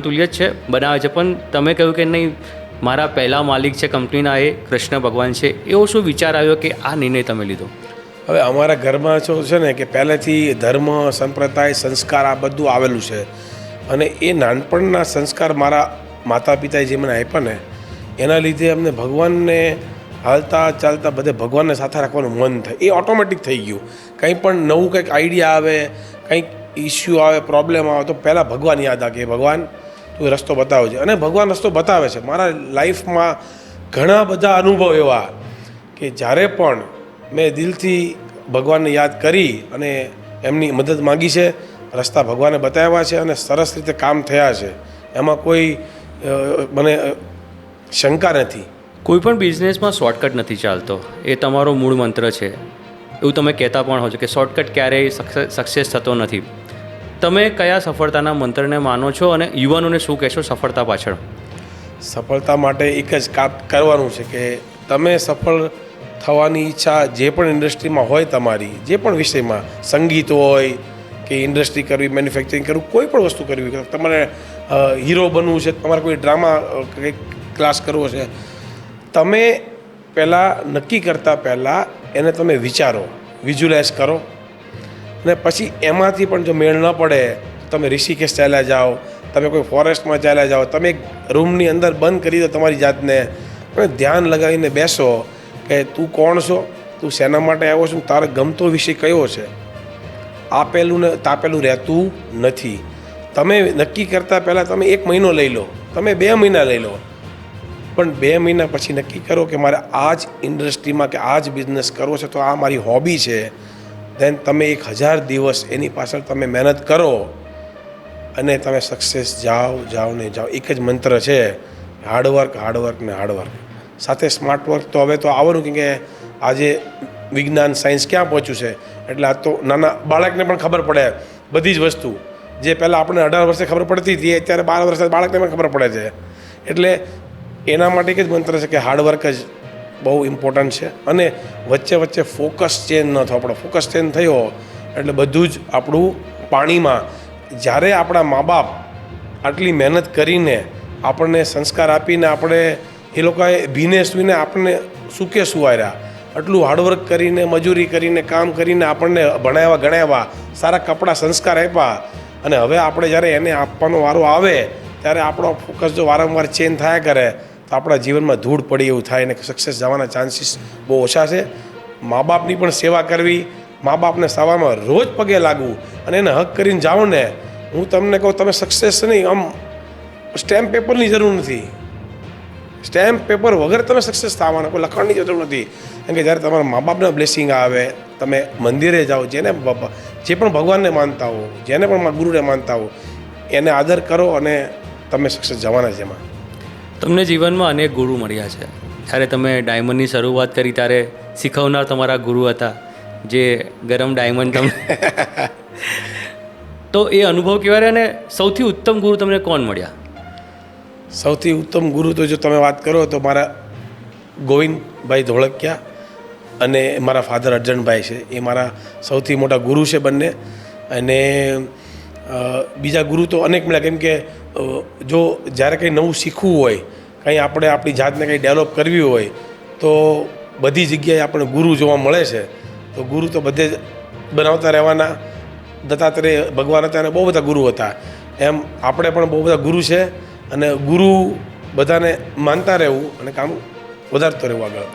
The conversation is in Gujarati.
સમતુલ્ય જ છે, બનાવે છે, પણ તમે કહ્યું કે નહીં મારા પહેલા માલિક છે કંપનીના એ કૃષ્ણ ભગવાન છે, એવો શું વિચાર આવ્યો કે આ નિર્ણય તમે લીધો? હવે અમારા ઘરમાં શું છે ને કે પહેલેથી ધર્મ, સંપ્રદાય, સંસ્કાર આ બધું આવેલું છે અને એ નાનપણના સંસ્કાર મારા માતા પિતાએ જે મને આપ્યા ને એના લીધે અમને ભગવાનને હાલતા ચાલતા બધે ભગવાનને સાથે રાખવાનું મન થાય, એ ઓટોમેટિક થઈ ગયું. કંઈ પણ નવું કંઈક આઈડિયા આવે, કંઈક ઇસ્યુ આવે, પ્રોબ્લેમ આવે તો પહેલાં ભગવાન યાદ આવે કે ભગવાન તું રસ્તો બતાવજે, અને ભગવાન રસ્તો બતાવે છે. મારા લાઈફમાં ઘણા બધા અનુભવ એવા કે જ્યારે પણ મેં દિલથી ભગવાનને યાદ કરી અને એમની મદદ માગી છે, રસ્તા ભગવાને બતાવ્યા છે અને સરસ રીતે કામ થયા છે. એમાં કોઈ મને શંકા નથી. કોઈ પણ બિઝનેસમાં શોર્ટકટ નથી ચાલતો, એ તમારો મૂળ મંત્ર છે, એવું તમે કહેતા પણ હો છો કે શોર્ટકટ ક્યારેય સક્સેસ થતો નથી. તમે કયા સફળતાના મંત્રને માનો છો અને યુવાનોને શું કહેશો સફળતા પાછળ? સફળતા માટે એક જ કામ કરવાનું છે કે તમે સફળ થવાની ઈચ્છા જે પણ ઇન્ડસ્ટ્રીમાં હોય, તમારી જે પણ વિષયમાં, સંગીત હોય કે ઇન્ડસ્ટ્રી કરવી, મેન્યુફેક્ચરિંગ કરવું, કોઈ પણ વસ્તુ કરવી, તમારે હીરો બનવું છે, તમારે કોઈ ડ્રામા કંઈક ક્લાસ કરવો છે, તમે પહેલાં નક્કી કરતાં પહેલાં એને તમે વિચારો, વિઝ્યુલાઇઝ કરો અને પછી એમાંથી પણ જો મેળ ન પડે તો તમે ઋષિકેશ ચાલ્યા જાઓ, તમે કોઈ ફોરેસ્ટમાં ચાલ્યા જાઓ, તમે એક રૂમની અંદર બંધ કરી દો તમારી જાતને અને ધ્યાન લગાવીને બેસો કે તું કોણ છો, તું શેના માટે આવ્યો છું, તારે ગમતો વિષય કયો છે. આપેલું ને તાપેલું રહેતું નથી. તમે નક્કી કરતાં પહેલાં તમે 1 મહિનો લઈ લો, તમે 2 મહિના લઈ લો, પણ 2 મહિના પછી નક્કી કરો કે મારે આ જ ઇન્ડસ્ટ્રીમાં કે આ જ બિઝનેસ કરવો છે, તો આ મારી હોબી છે. દેન તમે 1000 દિવસ એની પાછળ તમે મહેનત કરો અને તમે સક્સેસ જાઓ ને જાઓ. એક જ મંત્ર છે, હાર્ડવર્ક, હાર્ડવર્ક ને હાર્ડવર્ક. સાથે સ્માર્ટ વર્ક તો હવે તો આવવાનું, કેમ કે આજે વિજ્ઞાન, સાયન્સ ક્યાં પહોંચ્યું છે, એટલે આ તો નાના બાળકને પણ ખબર પડે બધી જ વસ્તુ. જે પહેલાં આપણે 18 વર્ષે ખબર પડતી હતી, અત્યારે 12 વર્ષે બાળકને પણ ખબર પડે છે. એટલે એના માટે એક જ મંત્ર છે કે હાર્ડવર્ક જ બહુ ઇમ્પોર્ટન્ટ છે અને વચ્ચે વચ્ચે ફોકસ ચેન્જ ન થયો. આપણો ફોકસ ચેન્જ થયો એટલે બધું જ આપણું પાણીમાં. જ્યારે આપણા મા બાપ આટલી મહેનત કરીને આપણને સંસ્કાર આપીને આપણે એ લોકોએ ભીને સૂઈને આપણને સૂકે સુવાર્યા, આટલું હાર્ડવર્ક કરીને, મજૂરી કરીને, કામ કરીને આપણને ભણાવ્યા, ગણાવ્યા, સારા કપડાં, સંસ્કાર આપ્યા અને હવે આપણે જ્યારે એને આપવાનો વારો આવે ત્યારે આપણો ફોકસ જો વારંવાર ચેન્જ થયા કરે તો આપણા જીવનમાં ધૂળ પડી એવું થાય અને સક્સેસ જવાના ચાન્સીસ બહુ ઓછા છે. મા બાપની પણ સેવા કરવી, મા બાપને સવારમાં રોજ પગે લાગવું અને એને હક કરીને જાઓ ને, હું તમને કહું તમે સક્સેસ નહીં, આમ સ્ટેમ્પ પેપરની જરૂર નથી. સ્ટેમ્પ પેપર વગર તમે સક્સેસ થવાના, કોઈ લખાણની જરૂર નથી. કેમ કે જ્યારે તમારા મા બાપના બ્લેસિંગ આવે, તમે મંદિરે જાઓ, જે પણ ભગવાનને માનતા હો, જેને પણ ગુરુને માનતા હો, એને આદર કરો અને તમે સક્સેસ જવાના છે. એમાં તમને જીવનમાં અનેક ગુરુ મળ્યા છે. જ્યારે તમે ડાયમંડની શરૂઆત કરી ત્યારે શીખવનાર તમારા ગુરુ હતા, જે ગરમ ડાયમંડ તમને તો એ અનુભવ કેવા રહ્યા અને સૌથી ઉત્તમ ગુરુ તમને કોણ મળ્યા? સૌથી ઉત્તમ ગુરુ તો જો તમે વાત કરો તો મારા ગોવિંદભાઈ ધોળકિયા અને મારા ફાધર અર્જણભાઈ છે, એ મારા સૌથી મોટા ગુરુ છે બંને. અને બીજા ગુરુ તો અનેક મળ્યા, કેમ કે જો જ્યારે કંઈ નવું શીખવું હોય, કંઈ આપણે આપણી જાતને કંઈ ડેવલપ કરવી હોય તો બધી જગ્યાએ આપણે ગુરુ જોવા મળે છે. તો ગુરુ તો બધે જ બનાવતા રહેવાના. દત્તાત્રેય ભગવાન હતા અને બહુ બધા ગુરુ હતા, એમ આપણે પણ બહુ બધા ગુરુ છે અને ગુરુ બધાને માનતા રહેવું અને કામ વધારતો રહેવું આગળ.